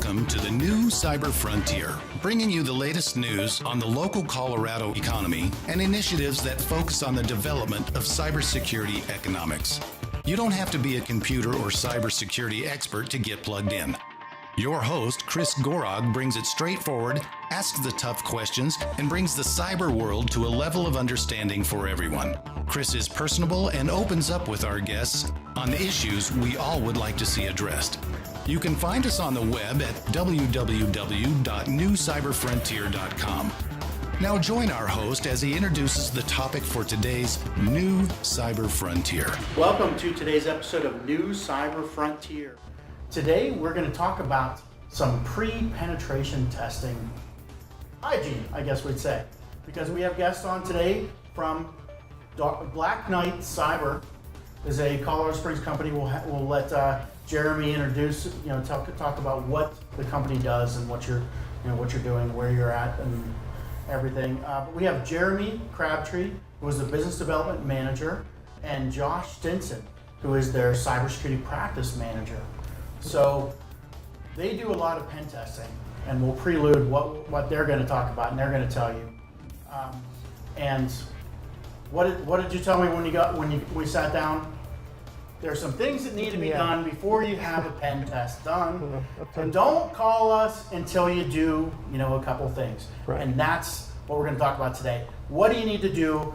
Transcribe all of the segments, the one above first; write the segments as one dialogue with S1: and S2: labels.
S1: Welcome to the new Cyber Frontier, bringing you the latest news on the local Colorado economy and initiatives that focus on the development of cybersecurity economics. You don't have to be a computer or cybersecurity expert to get plugged in. Your host, Chris Gorog, brings it straightforward, asks the tough questions, and brings the cyber world to a level of understanding for everyone. Chris is personable and opens up with our guests on the issues we all would like to see addressed. You can find us on the web at www.newcyberfrontier.com. Now join our host as he introduces the topic for today's New Cyber Frontier.
S2: Welcome to today's episode of New Cyber Frontier. Today we're going to talk about some pre-penetration testing hygiene, I guess we'd say, because we have guests on today from BlackNight Cyber. Is a Colorado Springs company. We'll let Jeramie introduce, talk about what the company does and what you're doing, where you're at, and everything. But we have Jeramie Crabtree, who is the business development manager, and Josh Stinson, who is their cybersecurity practice manager. So they do a lot of pen testing, and we'll prelude what they're going to talk about, and they're going to tell you. And what did you tell me when we sat down? There are some things that need to be done before you have a pen test done. And don't call us until you do, a couple things. Right. And that's what we're going to talk about today. What do you need to do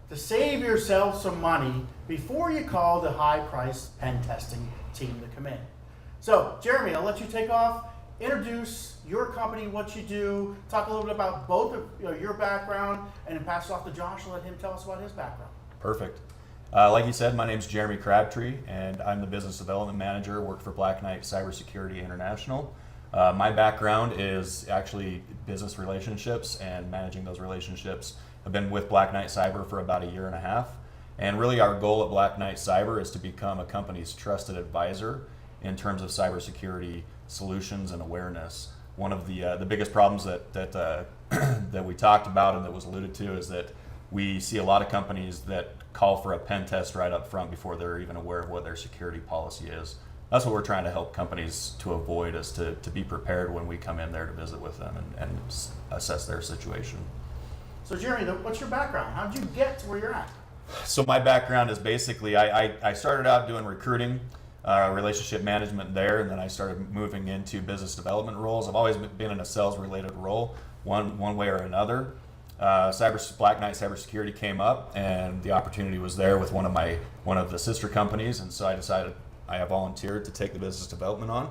S2: to save yourself some money before you call the high-priced pen testing team to come in? So, Jeramie, I'll let you take off. Introduce your company, what you do, talk a little bit about both of your background, and then pass it off to Josh and let him tell us about his background.
S3: Perfect. Like you said, my name is Jeramie Crabtree, and I'm the business development manager, work for BlackNight Cybersecurity International. My background is actually business relationships and managing those relationships. I've been with BlackNight Cyber for about a year and a half, and really our goal at BlackNight Cyber is to become a company's trusted advisor in terms of cybersecurity solutions and awareness. One of the biggest problems that we talked about and that was alluded to is that we see a lot of companies that call for a pen test right up front before they're even aware of what their security policy is. That's what we're trying to help companies to avoid, is to be prepared when we come in there to visit with them and assess their situation.
S2: So Jeramie, what's your background? How did you get to where you're at?
S3: So my background is basically, I started out doing recruiting, relationship management there, and then I started moving into business development roles. I've always been in a sales-related role, one way or another. BlackNight Cybersecurity came up, and the opportunity was there with one of the sister companies, and so I volunteered to take the business development on,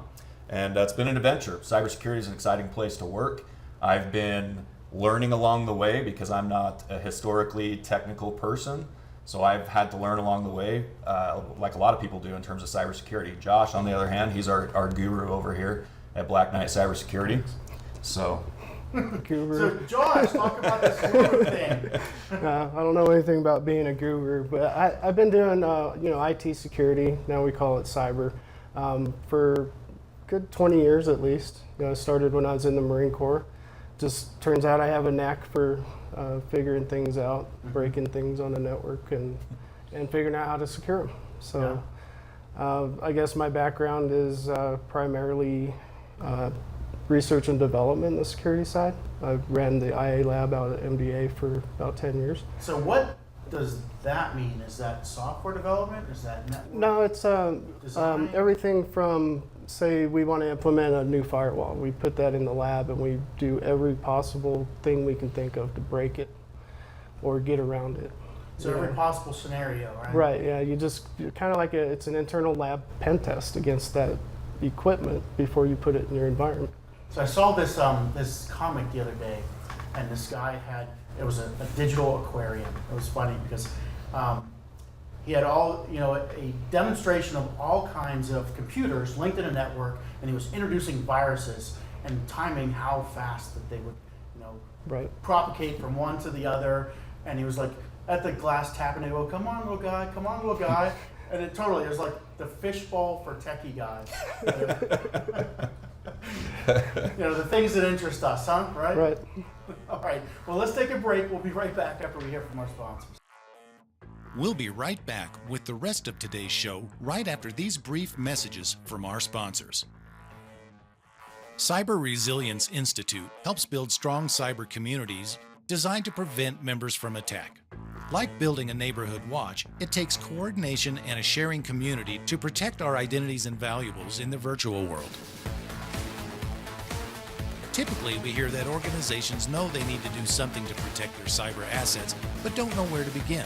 S3: and it's been an adventure. Cybersecurity is an exciting place to work. I've been learning along the way because I'm not a historically technical person. So I've had to learn along the way, like a lot of people do in terms of cybersecurity. Josh, on the other hand, he's our guru over here at BlackNight Cybersecurity. So,
S2: So Josh, talk about this guru thing.
S4: I don't know anything about being a guru, but I've been doing IT security, now we call it cyber, for a good 20 years at least. I started when I was in the Marine Corps. Just turns out I have a knack for figuring things out, breaking things on the network, and figuring out how to secure them. So I guess my background is primarily research and development in the security side. I ran the IA lab out at MBA for about 10 years.
S2: So what does that mean? Is that software development? Is that network?
S4: No, it's everything from, say we want to implement a new firewall. We put that in the lab and we do every possible thing we can think of to break it or get around it.
S2: So every possible scenario, right?
S4: Right, yeah. You're kind of like it's an internal lab pen test against that equipment before you put it in your environment.
S2: So I saw this comic the other day, and this guy it was a digital aquarium. It was funny because he had a demonstration of all kinds of computers linked in a network, and he was introducing viruses and timing how fast that they would, propagate from one to the other. And he was like at the glass tapping, and he go, "Come on, little guy, come on, little guy." And it was like the fishbowl for techie guys. The things that interest us, huh? Right?
S4: Right.
S2: All right. Well, let's take a break. We'll be right back after we hear from our sponsors.
S1: We'll be right back with the rest of today's show right after these brief messages from our sponsors. Cyber Resilience Institute helps build strong cyber communities designed to prevent members from attack. Like building a neighborhood watch, it takes coordination and a sharing community to protect our identities and valuables in the virtual world. Typically, we hear that organizations know they need to do something to protect their cyber assets, but don't know where to begin.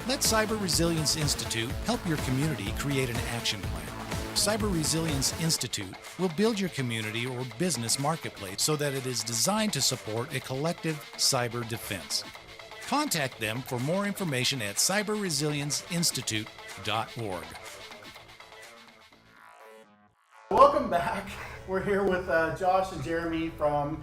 S1: Let Cyber Resilience Institute help your community create an action plan. Cyber Resilience Institute will build your community or business marketplace so that it is designed to support a collective cyber defense. Contact them for more information at cyberresilienceinstitute.org.
S2: Welcome back. We're here with Josh and Jeramie from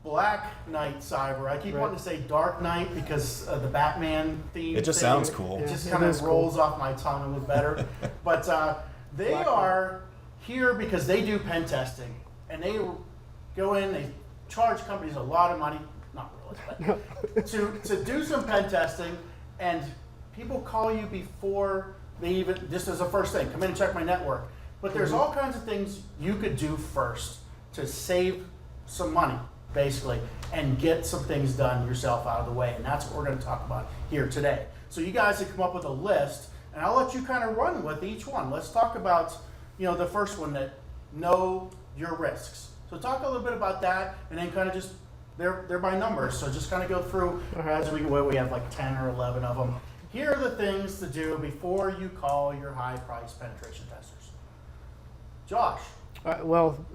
S2: BlackNight Cyber. I keep wanting to say Dark Knight because the Batman theme.
S3: It just sounds cool.
S2: It just kind of rolls off my tongue a little better. But they are here because they do pen testing, and they go in. They charge companies a lot of money, not really, but to do some pen testing. And people call you before they even. Just as a first thing, come in and check my network. But there's all kinds of things you could do first to save some money, basically, and get some things done yourself out of the way. And that's what we're going to talk about here today. So you guys have come up with a list, and I'll let you kind of run with each one. Let's talk about, the first one, that know your risks. So talk a little bit about that, and then kind of just, they're by numbers. So just kind of go through as we have like 10 or 11 of them. Here are the things to do before you call your high-price penetration testers. Josh.
S4: Well,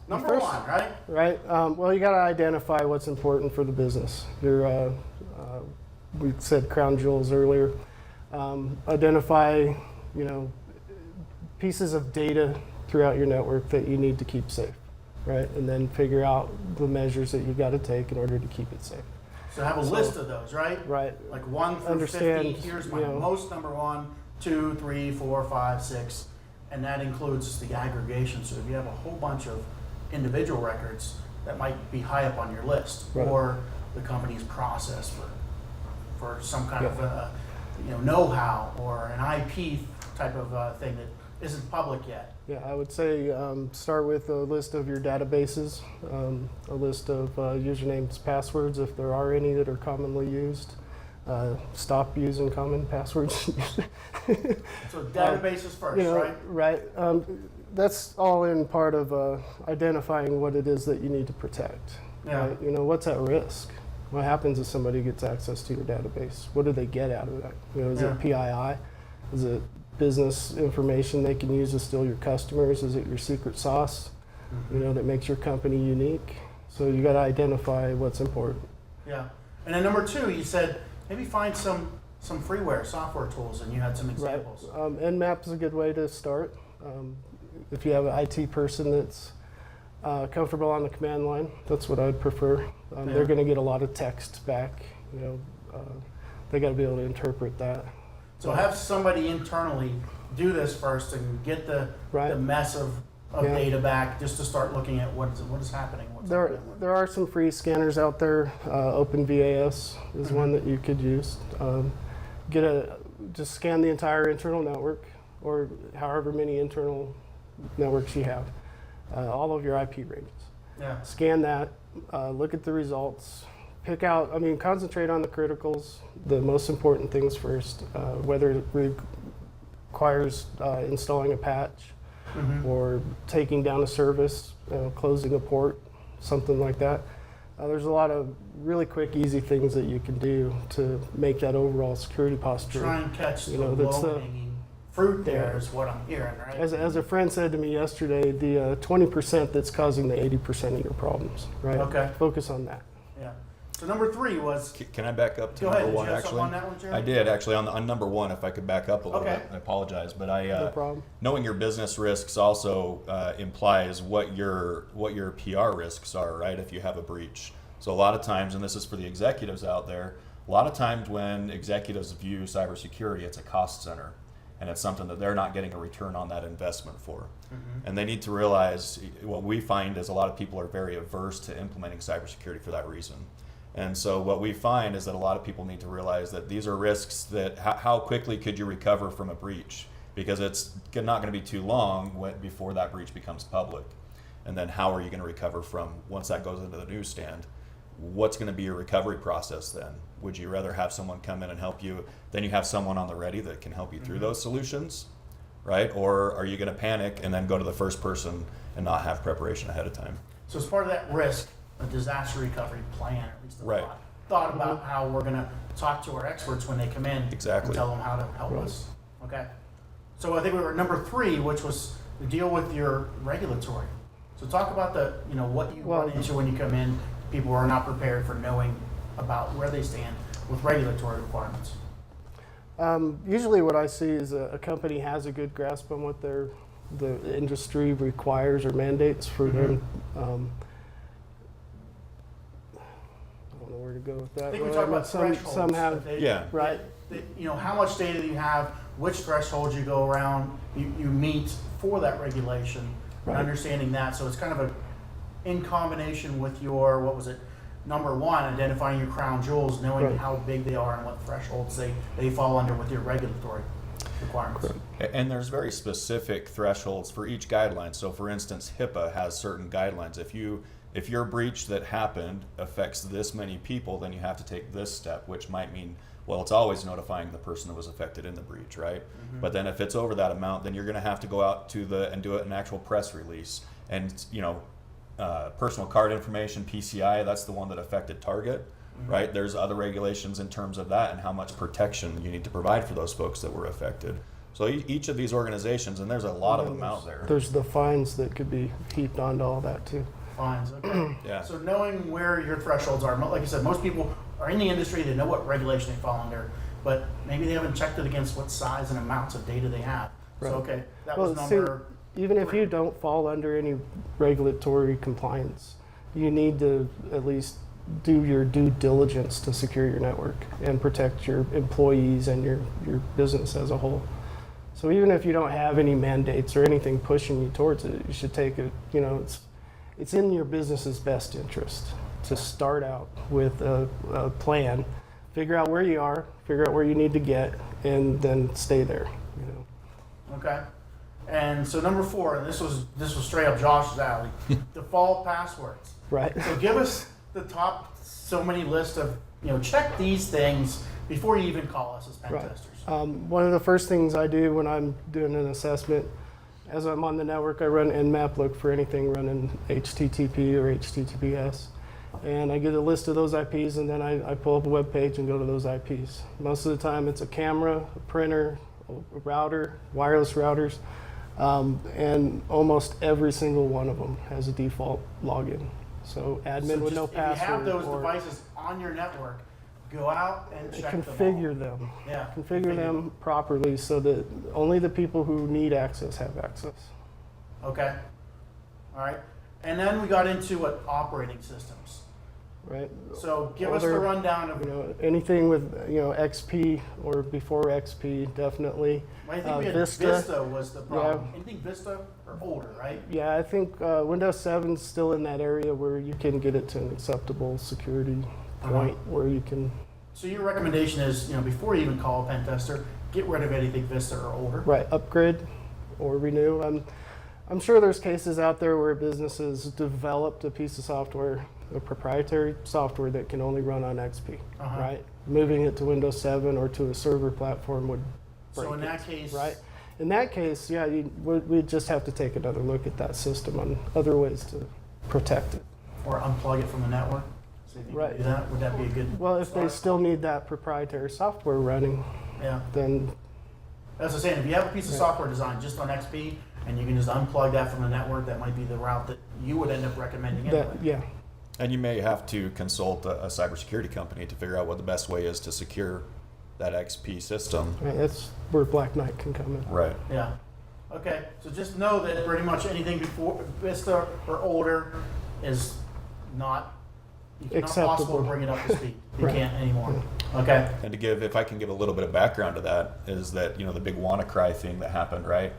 S2: Number one, right?
S4: Right. Well, you got to identify what's important for the business. Your, we said crown jewels earlier. Identify, pieces of data throughout your network that you need to keep safe, right? And then figure out the measures that you got to take in order to keep it safe.
S2: So have a list of those, right?
S4: Right.
S2: Like 1 through 50. Here's my most number 1, 2, 3, 4, 5, 6. And that includes the aggregation. So if you have a whole bunch of individual records, that might be high up on your list, or the company's process for some kind of know-how or an IP type of thing that isn't public yet.
S4: Yeah, I would say start with a list of your databases, a list of usernames, passwords, if there are any that are commonly used. Stop using common passwords.
S2: So databases first, right?
S4: Right. That's all in part of identifying what it is that you need to protect.
S2: Yeah.
S4: Right? What's at risk? What happens if somebody gets access to your database? What do they get out of that? Is it PII? Is it business information they can use to steal your customers? Is it your secret sauce, that makes your company unique? So you got to identify what's important.
S2: Yeah. And then number 2, you said maybe find some freeware, software tools, and you had some examples.
S4: Right. Nmap is a good way to start. If you have an IT person that's comfortable on the command line, that's what I'd prefer. They're going to get a lot of text back. They got to be able to interpret that.
S2: So have somebody internally do this first and get the mess of data back, just to start looking at what is happening.
S4: There are some free scanners out there. OpenVAS is one that you could use. Just scan the entire internal network, or however many internal networks you have, all of your IP ranges.
S2: Yeah.
S4: Scan that, look at the results, pick out, concentrate on the criticals, the most important things first, whether it requires installing a patch or taking down a service, closing a port, something like that. There's a lot of really quick, easy things that you can do to make that overall security posture.
S2: Try and catch the low-hanging fruit there is what I'm hearing, right?
S4: As a friend said to me yesterday, the 20% that's causing the 80% of your problems, right?
S2: Okay.
S4: Focus on that.
S2: Yeah. So number 3 was...
S3: Can I back up to
S2: Go
S3: number
S2: ahead.
S3: 1,
S2: Did you have
S3: actually?
S2: something on that one, Jeremy?
S3: I did, actually. On number 1, if I could back up a little bit. I apologize. But
S4: No problem.
S3: knowing your business risks also implies what your PR risks are, right, if you have a breach. So a lot of times, and this is for the executives out there, a lot of times when executives view cybersecurity, it's a cost center. And it's something that they're not getting a return on that investment for. And they need to realize, what we find is a lot of people are very averse to implementing cybersecurity for that reason. And so what we find is that a lot of people need to realize that these are risks that how quickly could you recover from a breach? because it's not going to be too long before that breach becomes public. And then how are you going to recover from once that goes into the newsstand? What's going to be your recovery process then? Would you rather have someone come in and help you, then you have someone on the ready that can help you through those solutions, right? Or are you going to panic and then go to the first person and not have preparation ahead of time?
S2: So as part of that risk, a disaster recovery plan, at least a
S3: Right.
S2: thought about how we're going to talk to our experts when they come in
S3: Exactly.
S2: and tell them how to help us. Okay. So I think we were at number 3, which was to deal with your regulatory. So talk about what you run into when you come in. People are not prepared for knowing about where they stand with regulatory requirements.
S4: Usually what I see is a company has a good grasp on what the industry requires or mandates for them. I don't know where to go with that.
S2: I think we talked about thresholds.
S4: Some have, right.
S2: How much data do you have, which thresholds you go around, you meet for that regulation, and understanding that. So it's kind of in combination with your, number 1, identifying your crown jewels, knowing how big they are and what thresholds they fall under with your regulatory requirements.
S3: And there's very specific thresholds for each guideline. So for instance, HIPAA has certain guidelines. If your breach that happened affects this many people, then you have to take this step, which might mean, well, it's always notifying the person that was affected in the breach, right? But then if it's over that amount, then you're going to have to go out and do it an actual press release. And personal card information, PCI, that's the one that affected Target, right? There's other regulations in terms of that and how much protection you need to provide for those folks that were affected. So each of these organizations, and there's a lot of them out there.
S4: There's the fines that could be heaped onto all that too.
S2: Fines, okay.
S3: Yeah.
S2: So knowing where your thresholds are, like I said, most people are in the industry, they know what regulation they fall under, but maybe they haven't checked it against what size and amounts of data they have.
S4: Right.
S2: So okay, that was number...
S4: Even if you don't fall under any regulatory compliance, you need to at least do your due diligence to secure your network and protect your employees and your business as a whole. So even if you don't have any mandates or anything pushing you towards it, you should take it, it's in your business's best interest to start out with a plan, figure out where you are, figure out where you need to get, and then stay there.
S2: Okay. And so number 4, and this was straight up Josh's alley, default passwords.
S4: Right.
S2: So give us the top so many list of, check these things before you even call us as pen testers.
S4: One of the first things I do when I'm doing an assessment, as I'm on the network, I run Nmap, look for anything running HTTP or HTTPS. And I get a list of those IPs, and then I pull up a web page and go to those IPs. Most of the time it's a camera, a printer, a router, wireless routers. And almost every single one of them has a default login. So admin with no password.
S2: If you have those devices on your network, go out and check
S4: configure them.
S2: Yeah.
S4: Configure them properly so that only the people who need access have access.
S2: Okay. All right. And then we got into operating systems.
S4: Right.
S2: So give us the rundown of
S4: anything with XP or before XP, definitely.
S2: I think we had Vista was the problem. Yeah. Anything Vista or older, right?
S4: Yeah, I think Windows 7 is still in that area where you can get it to an acceptable security point where you can.
S2: So your recommendation is, before you even call a pen tester, get rid of anything Vista or older.
S4: Right. Upgrade or renew. I'm sure there's cases out there where businesses developed a piece of software, a proprietary software that can only run on XP, right? Moving it to Windows 7 or to a server platform would break
S2: So in that case...
S4: Right? In that case, yeah, we'd just have to take another look at that system on other ways to protect it.
S2: Or unplug it from the network. See if you can do that. Would that be a good
S4: Well, if
S2: start?
S4: they still need that proprietary software running, then...
S2: As I was saying, if you have a piece of software designed just on XP, and you can just unplug that from the network, that might be the route that you would end up recommending anyway.
S3: And you may have to consult a cybersecurity company to figure out what the best way is to secure that XP system.
S4: Right, that's where BlackNight can come in.
S3: Right.
S2: Yeah. Okay, so just know that pretty much anything before Vista or older is not, you cannot possibly bring it up to speed. You can't anymore. Okay.
S3: And if I can give a little bit of background to that, is that, the big WannaCry thing that happened, right?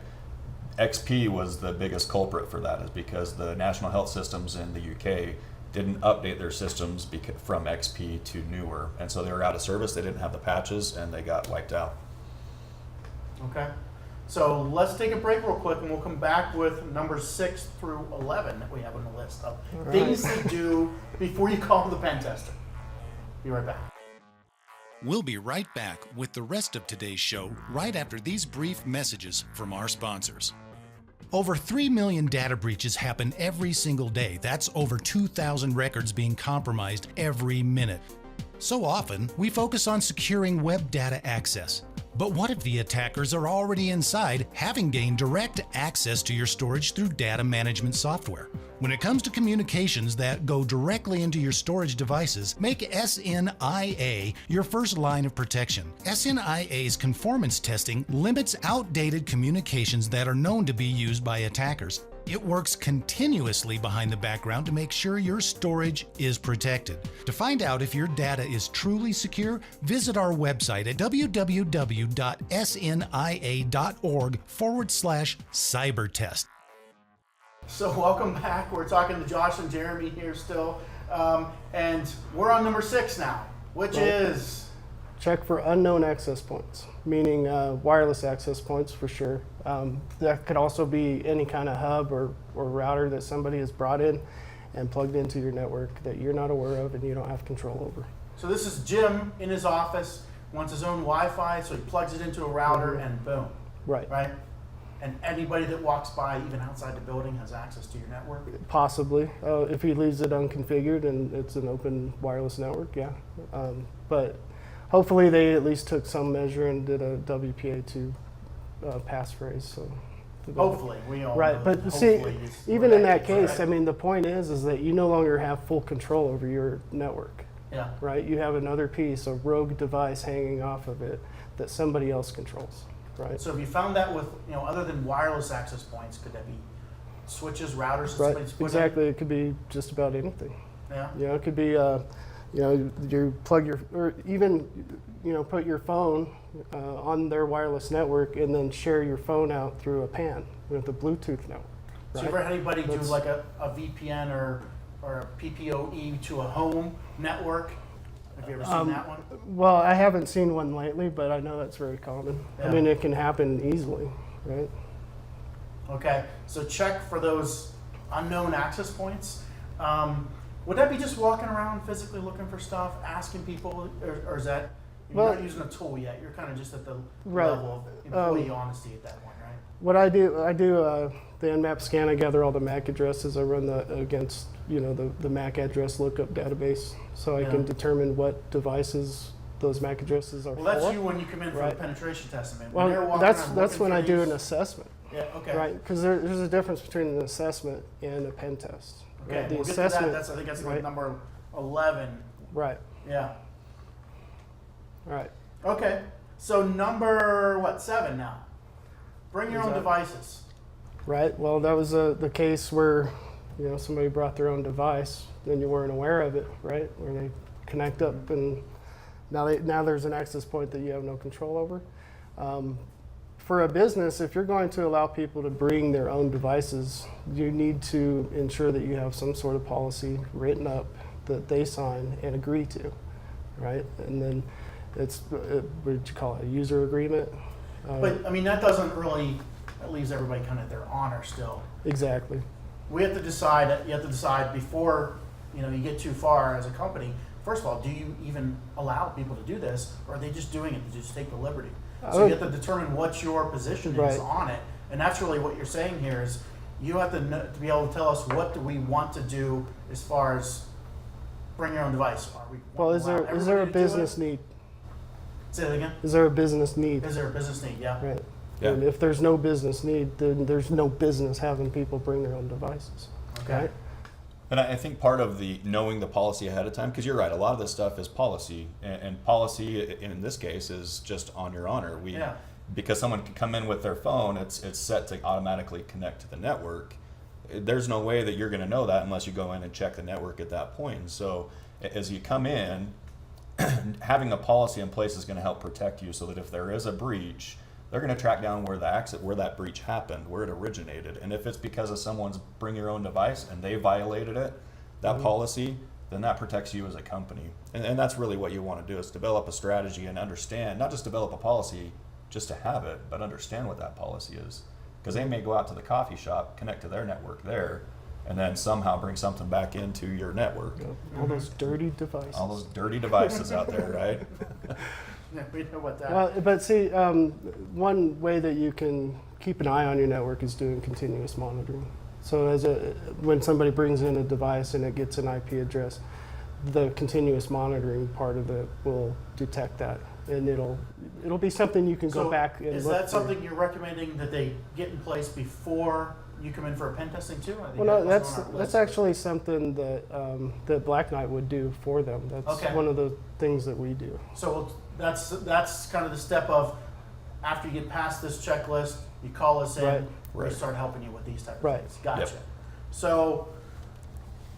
S3: XP was the biggest culprit for that, is because the national health systems in the UK didn't update their systems from XP to newer, and so they were out of service. They didn't have the patches, and they got wiped out.
S2: Okay. So let's take a break real quick, and we'll come back with numbers 6 through 11 that we have on the list of things to do before you call the pen tester. Be right back.
S1: We'll be right back with the rest of today's show right after these brief messages from our sponsors. Over 3 million data breaches happen every single day. That's over 2,000 records being compromised every minute. So often, we focus on securing web data access. But what if the attackers are already inside, having gained direct access to your storage through data management software? When it comes to communications that go directly into your storage devices, make SNIA your first line of protection. SNIA's conformance testing limits outdated communications that are known to be used by attackers. It works continuously behind the background to make sure your storage is protected. To find out if your data is truly secure, visit our website at www.snia.org/cybertest.
S2: So welcome back. We're talking to Josh and Jeramie here still. And we're on number 6 now, which is...
S4: Check for unknown access points, meaning wireless access points for sure. That could also be any kind of hub or router that somebody has brought in and plugged into your network that you're not aware of and you don't have control over.
S2: So this is Jim in his office, wants his own Wi-Fi, so he plugs it into a router and boom.
S4: Right.
S2: Right? And anybody that walks by, even outside the building, has access to your network?
S4: Possibly. If he leaves it unconfigured and it's an open wireless network, yeah. But hopefully they at least took some measure and did a WPA2 passphrase. So
S2: hopefully, we all
S4: right.
S2: know
S4: But
S2: that
S4: see,
S2: hopefully is
S4: even in that
S2: correct.
S4: case, I mean, the point is that you no longer have full control over your network.
S2: Yeah.
S4: Right? You have another piece, a rogue device hanging off of it that somebody else controls. Right.
S2: So if you found that with, other than wireless access points, could that be switches, routers that
S4: Right.
S2: somebody's put
S4: Exactly. It could be just about anything.
S2: in? Yeah.
S4: It could be, you plug your, or even, put your phone on their wireless network and then share your phone out through a PAN with a Bluetooth network.
S2: So you ever had anybody do like a VPN or a PPOE to a home network? Have you ever seen that one?
S4: Well, I haven't seen one lately, but I know that's very common.
S2: Yeah.
S4: I mean, it can happen easily, right?
S2: Okay, so check for those unknown access points. Would that be just walking around physically looking for stuff, asking people, or is that, you're not using a tool yet, you're kind of just at the level of employee honesty at that point, right?
S4: What I do the Nmap scan. I gather all the MAC addresses. I run that against the MAC address lookup database, so I can determine what devices those MAC addresses are
S2: Well, that's
S4: for.
S2: you when you come in for the
S4: Right.
S2: penetration testing, man. When they're
S4: Well,
S2: walking around
S4: that's
S2: looking
S4: when
S2: for
S4: I do
S2: these-
S4: an assessment,
S2: Yeah, okay.
S4: right? Because there's a difference between an assessment and a pen test.
S2: Okay,
S4: Right? The
S2: we'll get to that.
S4: assessment,
S2: I think that's like
S4: right.
S2: number 11.
S4: Right.
S2: Yeah.
S4: Right.
S2: Okay. So number 7 now. Bring your own devices.
S4: Right. Well, that was the case where somebody brought their own device, then you weren't aware of it, right? Where they connect up, and now there's an access point that you have no control over. For a business, if you're going to allow people to bring their own devices, you need to ensure that you have some sort of policy written up that they sign and agree to, right? And then it's what would you call it, a user agreement?
S2: But I mean, that doesn't really, that leaves everybody kind of their honor still.
S4: Exactly.
S2: We have to decide, you have to decide before, you get too far as a company. First of all, do you even allow people to do this, or are they just doing it to just take the liberty? So you have to determine what your position is on it. And that's really what you're saying here is you have to be able to tell us what do we want to do as far as bring your own device.
S4: Is there a business need?
S2: Say that again?
S4: Is there a business need?
S2: Is there a business need? Yeah.
S4: Right.
S3: Yeah.
S4: And if there's no business need, then there's no business having people bring their own devices.
S2: Okay.
S4: Right?
S3: And I think part of the knowing the policy ahead of time, because you're right, a lot of this stuff is policy, and policy in this case is just on your honor. Because someone can come in with their phone, it's set to automatically connect to the network. There's no way that you're going to know that unless you go in and check the network at that point. And so as you come in, having a policy in place is going to help protect you so that if there is a breach, they're going to track down where that breach happened, where it originated. And if it's because of someone's bring your own device and they violated it, that policy, then that protects you as a company. And that's really what you want to do, is develop a strategy and understand, not just develop a policy, just to have it, but understand what that policy is. Because they may go out to the coffee shop, connect to their network there, and then somehow bring something back into your network.
S4: All those dirty devices.
S3: All those dirty devices out there, right?
S2: Yeah, we know what that.
S4: Well, but see, one way that you can keep an eye on your network is doing continuous monitoring. So when somebody brings in a device and it gets an IP address, the continuous monitoring part of it will detect that, and it'll be something you can go back and
S2: is
S4: look
S2: that
S4: for.
S2: something you're recommending that they get in place before you come in for a pen testing too? I think
S4: Well, no,
S2: that wasn't on our
S4: that's
S2: list.
S4: actually something that that BlackNight would do for them. That's
S2: Okay.
S4: one of the things that we do.
S2: So that's kind of the step of, after you get past this checklist, you call us in,
S4: Right.
S2: we
S3: Right.
S2: start helping you with these type of
S4: Right.
S2: things. Gotcha.
S3: Yep.
S2: So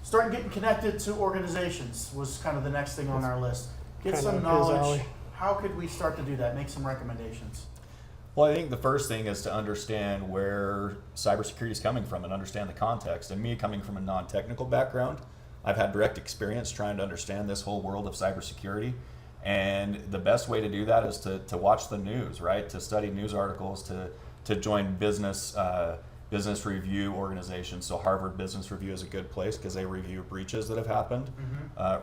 S2: start getting connected to organizations was kind of the next thing on our list. Get
S4: Kinda
S2: some
S4: up his
S2: knowledge.
S4: alley.
S2: How could we start to do that? Make some recommendations.
S3: Well, I think the first thing is to understand where cybersecurity is coming from and understand the context. And me coming from a non-technical background, I've had direct experience trying to understand this whole world of cybersecurity. And the best way to do that is to watch the news, right? To study news articles, to join business review organizations. So Harvard Business Review is a good place because they review breaches that have happened.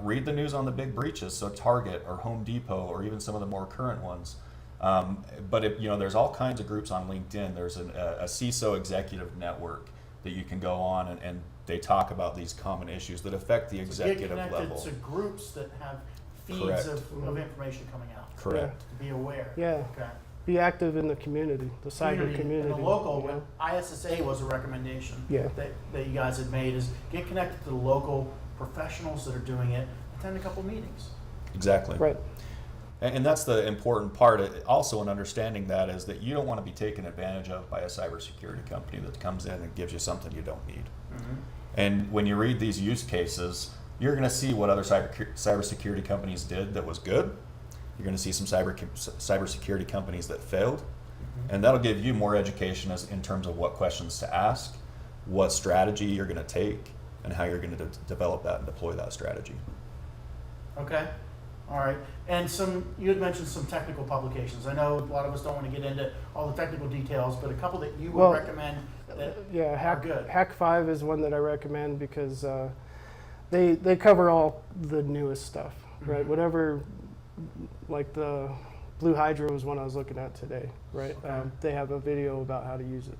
S3: Read the news on the big breaches, so Target or Home Depot or even some of the more current ones. But there's all kinds of groups on LinkedIn. There's a CISO executive network that you can go on, and they talk about these common issues that affect the
S2: So
S3: executive
S2: get connected
S3: level.
S2: to groups that have feeds
S3: Correct.
S2: of information coming out.
S3: Correct.
S2: To be aware.
S4: Yeah.
S2: Okay.
S4: Be active in the community, the cyber community.
S2: And the local,
S4: you know?
S2: ISSA was a recommendation
S4: Yeah.
S2: that you guys had made, is get connected to the local professionals that are doing it, attend a couple meetings.
S3: Exactly.
S4: Right.
S3: And that's the important part. Also, in understanding that is that you don't want to be taken advantage of by a cybersecurity company that comes in and gives you something you don't need. And when you read these use cases, you're going to see what other cybersecurity companies did that was good. You're going to see some cybersecurity companies that failed. And that'll give you more education in terms of what questions to ask, what strategy you're going to take, and how you're going to develop that and deploy that strategy.
S2: Okay. All right. And you had mentioned some technical publications. I know a lot of us don't want to get into all the technical details, but a couple that you would recommend that
S4: Yeah,
S2: are good.
S4: Hack 5 is one that I recommend because they cover all the newest stuff, right? Whatever, like the Blue Hydra was one I was looking at today, right?
S2: Okay.
S4: They have a video about how to use it.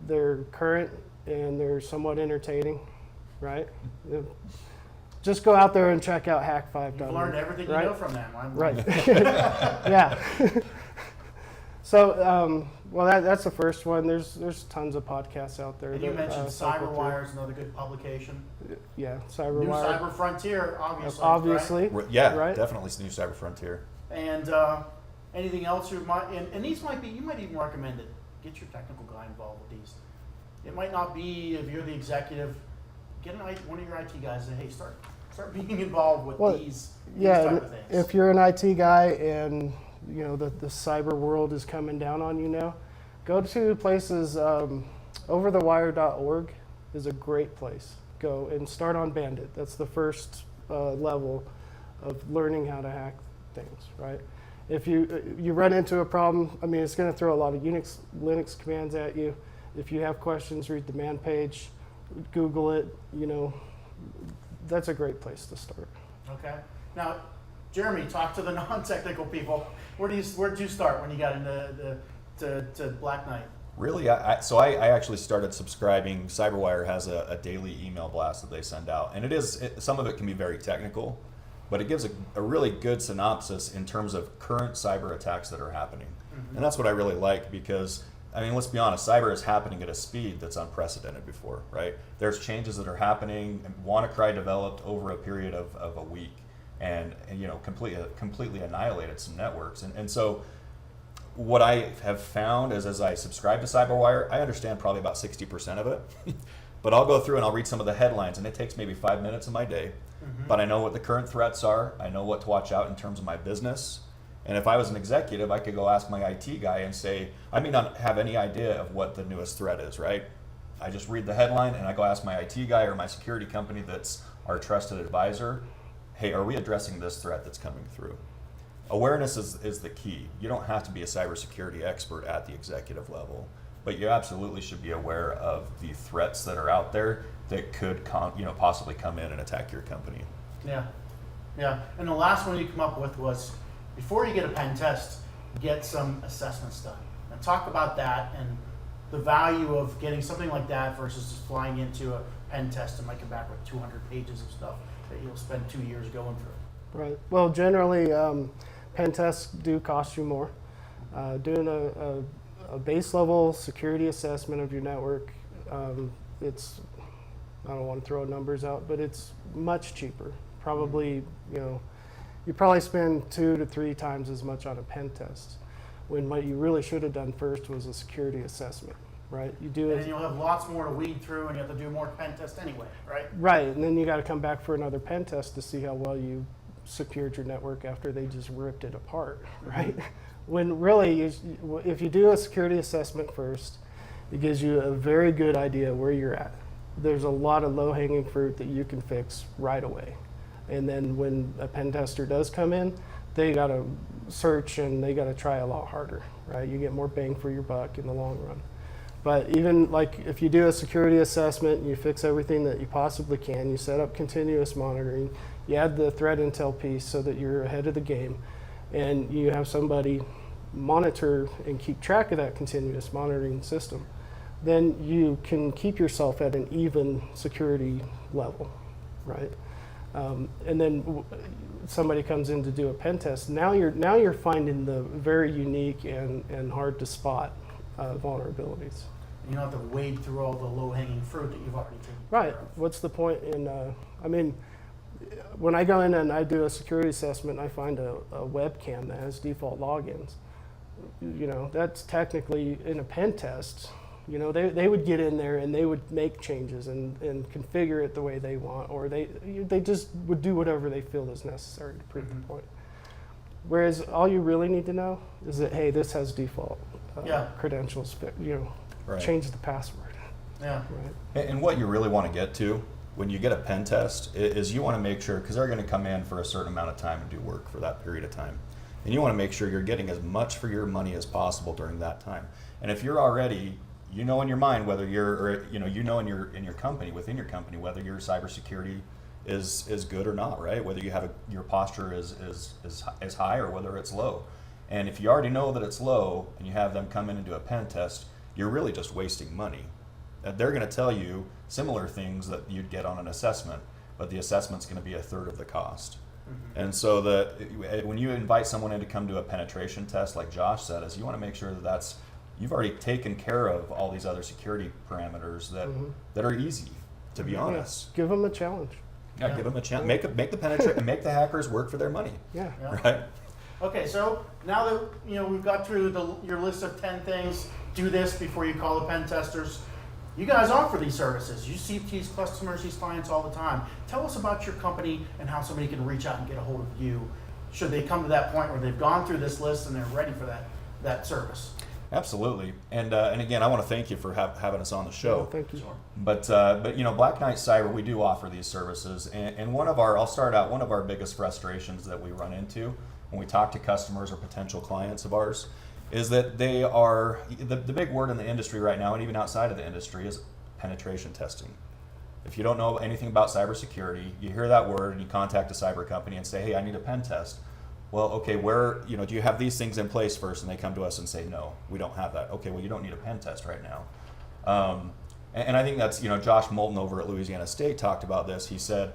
S4: They're current and they're somewhat entertaining, right? Just go out there and check out hack5.org.
S2: You've learned everything
S4: right?
S2: you know from them.
S4: Right. Yeah. So, well, that's the first one. There's tons of podcasts out there.
S2: And you
S4: that,
S2: mentioned
S4: cycle through.
S2: CyberWire is another good publication.
S4: Yeah,
S2: New
S4: CyberWire.
S2: Cyber Frontier, obviously.
S4: Obviously.
S3: Yeah,
S4: Right.
S3: definitely New Cyber Frontier.
S2: Right? And anything else you might, and these might be, you might even recommend it. Get your technical guy involved with these. It might not be, if you're the executive, get one of your IT guys and say, hey, start being involved with these type of things.
S4: If you're an IT guy and you know the cyber world is coming down on you now, go to places. Overthewire.org is a great place. Go and start on Bandit. That's the first level of learning how to hack things, right? If you run into a problem, I mean, it's going to throw a lot of Linux commands at you. If you have questions, read the man page, Google it. You know, that's a great place to start.
S2: Okay. Now, Jeramie, talk to the non-technical people. Where'd you start when you got into to BlackNight?
S3: Really, I actually started subscribing. CyberWire has a daily email blast that they send out, and some of it can be very technical, but it gives a really good synopsis in terms of current cyber attacks that are happening. And that's what I really like, because, I mean, let's be honest, cyber is happening at a speed that's unprecedented before, right? There's changes that are happening. WannaCry developed over a period of a week, and you know, completely annihilated some networks. And so what I have found is, as I subscribe to CyberWire, I understand probably about 60% of it. But I'll go through and I'll read some of the headlines, and it takes maybe 5 minutes of my day. But I know what the current threats are. I know what to watch out in terms of my business. And if I was an executive, I could go ask my IT guy and say, I may not have any idea of what the newest threat is, right? I just read the headline and I go ask my IT guy or my security company that's our trusted advisor, hey, are we addressing this threat that's coming through? Awareness is the key. You don't have to be a cybersecurity expert at the executive level, but you absolutely should be aware of the threats that are out there that could possibly come in and attack your company.
S2: Yeah, yeah. And the last one you come up with was, before you get a pen test, get some assessments done. And talk about that and the value of getting something like that versus just flying into a pen test and might come back with 200 pages of stuff that you'll spend 2 years going through.
S4: Right. Well, generally, pen tests do cost you more. Doing a base level security assessment of your network, it's, I don't want to throw numbers out, but it's much cheaper. Probably, you probably spend 2 to 3 times as much on a pen test, when what you really should have done first was a security assessment, right? You do
S2: And
S4: it.
S2: then you'll have lots more to weed through, and you have to do more pen tests anyway, right?
S4: Right, and then you got to come back for another pen test to see how well you secured your network after they just ripped it apart, right? When really, if you do a security assessment first, it gives you a very good idea where you're at. There's a lot of low-hanging fruit that you can fix right away. And then when a pen tester does come in, they got to search and they got to try a lot harder, right? You get more bang for your buck in the long run. But even like if you do a security assessment and you fix everything that you possibly can, you set up continuous monitoring, you add the threat intel piece so that you're ahead of the game, and you have somebody monitor and keep track of that continuous monitoring system, then you can keep yourself at an even security level, right? And then somebody comes in to do a pen test. Now you're finding the very unique and hard to spot vulnerabilities.
S2: You don't have to wade through all the low-hanging fruit that you've already taken.
S4: Right. What's the point in? When I go in and I do a security assessment, I find a webcam that has default logins. That's technically in a pen test. They would get in there and they would make changes and configure it the way they want, or they just would do whatever they feel is necessary to prove the point. Whereas all you really need to know is that, hey, this has default credentials.
S3: Right.
S4: Change the password.
S2: Yeah.
S4: Right.
S3: And what you really want to get to when you get a pen test is you want to make sure, because they're going to come in for a certain amount of time and do work for that period of time. And you want to make sure you're getting as much for your money as possible during that time. And if you're already, in your mind whether you're, or in your company, within your company, whether your cybersecurity is good or not, right? Whether you have your posture is high or whether it's low. And if you already know that it's low and you have them come in and do a pen test, you're really just wasting money. They're going to tell you similar things that you'd get on an assessment, but the assessment's going to be a third of the cost. Mm-hmm. And so when you invite someone in to come do a penetration test, like Josh said, is you want to make sure that you've already taken care of all these other security parameters that are easy, to be honest.
S4: Give them a challenge.
S3: Yeah, give them a challenge. Make the penetration, make the hackers work for their money.
S4: Yeah.
S3: Right.
S2: Okay, so now that we've got through your list of 10 things, do this before you call the pen testers. You guys offer these services. You see these customers, these clients all the time. Tell us about your company and how somebody can reach out and get a hold of you should they come to that point where they've gone through this list and they're ready for that service.
S3: Absolutely, and again, I want to thank you for having us on the show.
S4: Oh, thank you.
S2: Sure.
S3: But BlackNight Cyber, we do offer these services, and one of our biggest frustrations that we run into when we talk to customers or potential clients of ours is that they are, the big word in the industry right now, and even outside of the industry, is penetration testing. If you don't know anything about cybersecurity, you hear that word and you contact a cyber company and say, hey, I need a pen test. Well, okay, do you have these things in place first? And they come to us and say, no, we don't have that. Okay, well, you don't need a pen test right now. And I think that's, Josh Moulton over at Louisiana State talked about this. He said,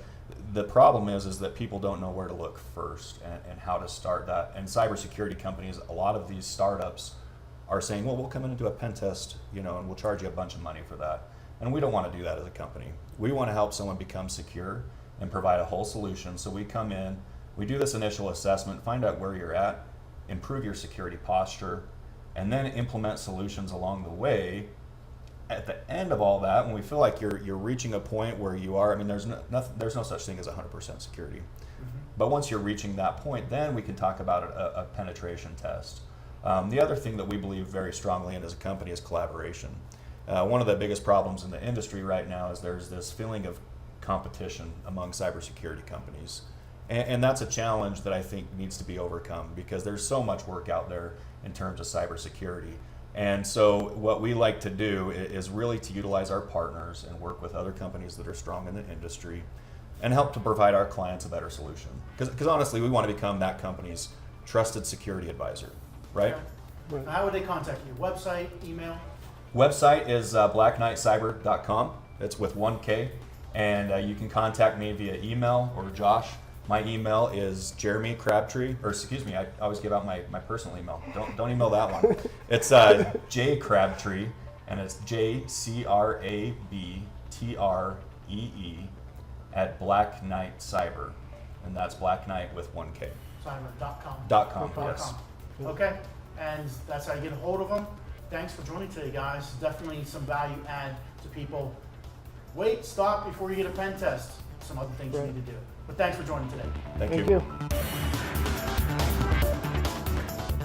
S3: the problem is that people don't know where to look first and how to start that. And cybersecurity companies, a lot of these startups are saying, well, we'll come in and do a pen test, and we'll charge you a bunch of money for that. And we don't want to do that as a company. We want to help someone become secure and provide a whole solution. So we come in, we do this initial assessment, find out where you're at, improve your security posture, and then implement solutions along the way. At the end of all that, when we feel like you're reaching a point where you are, there's no such thing as 100% security. Mm-hmm. But once you're reaching that point, then we can talk about a penetration test. The other thing that we believe very strongly in as a company is collaboration. One of the biggest problems in the industry right now is there's this feeling of competition among cybersecurity companies. And that's a challenge that I think needs to be overcome because there's so much work out there in terms of cybersecurity. And so what we like to do is really to utilize our partners and work with other companies that are strong in the industry and help to provide our clients a better solution. Because honestly, we want to become that company's trusted security advisor, right?
S2: Okay. Right. How would they contact you? Website, email?
S3: Website is BlackNightCyber.com. It's with 1K. And you can contact me via email or Josh. My email is Jeramie Crabtree, or excuse me, I always give out my personal email. Don't email that one. It's J Crabtree, and it's JCRABTREE at BlackNight Cyber, and that's BlackNight with 1K.
S2: Cyber.com.
S3: Yes.
S2: Okay, and that's how you get a hold of them. Thanks for joining today, guys. Definitely some value add to people. Wait, stop before you get a pen test. Some other things you need to do. But thanks for joining today.
S3: Thank you.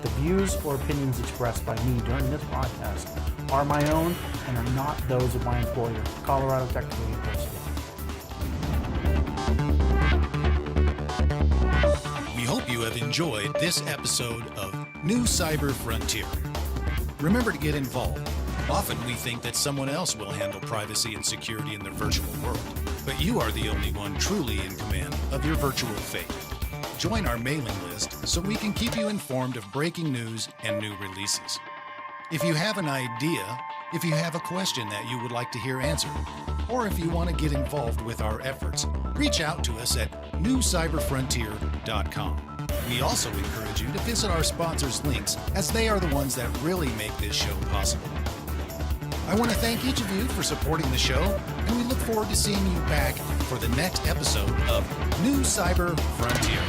S2: The views or opinions expressed by me during this podcast are my own and are not those of my employer, Colorado Technical University.
S1: We hope you have enjoyed this episode of New Cyber Frontier. Remember to get involved. Often we think that someone else will handle privacy and security in the virtual world, but you are the only one truly in command of your virtual fate. Join our mailing list so we can keep you informed of breaking news and new releases. If you have an idea, if you have a question that you would like to hear answered, or if you want to get involved with our efforts, reach out to us at newcyberfrontier.com. We also encourage you to visit our sponsors' links, as they are the ones that really make this show possible. I want to thank each of you for supporting the show, and we look forward to seeing you back for the next episode of New Cyber Frontier.